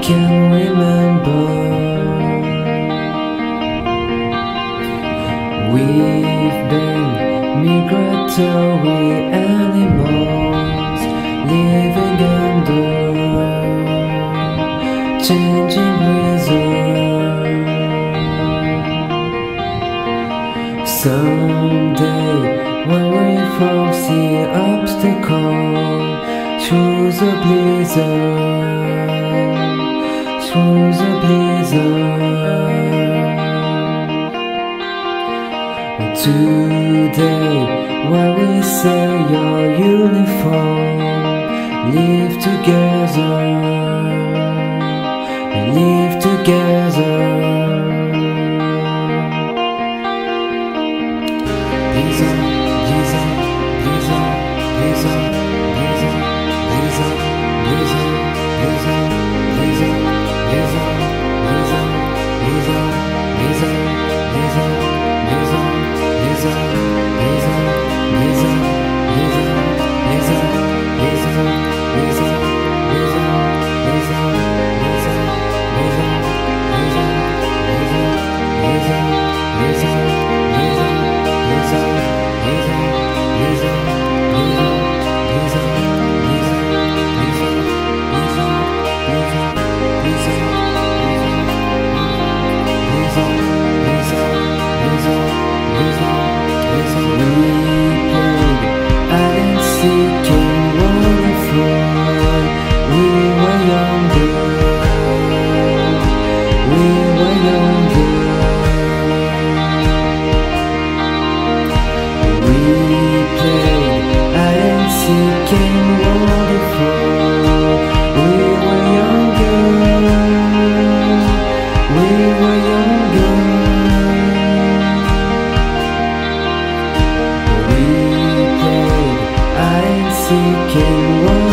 can remember. We've been migratory animals, living under changing weather. Someday when we foresee obstacle through the blizzard. Today, while we say your uniform, live together, live together. Blizzard, blizzard, blizzard, blizzard, blizzard, blizzard, blizzard, blizzard, blizzard, blizzard, blizzard, blizzard, blizzard, blizzard. Seeking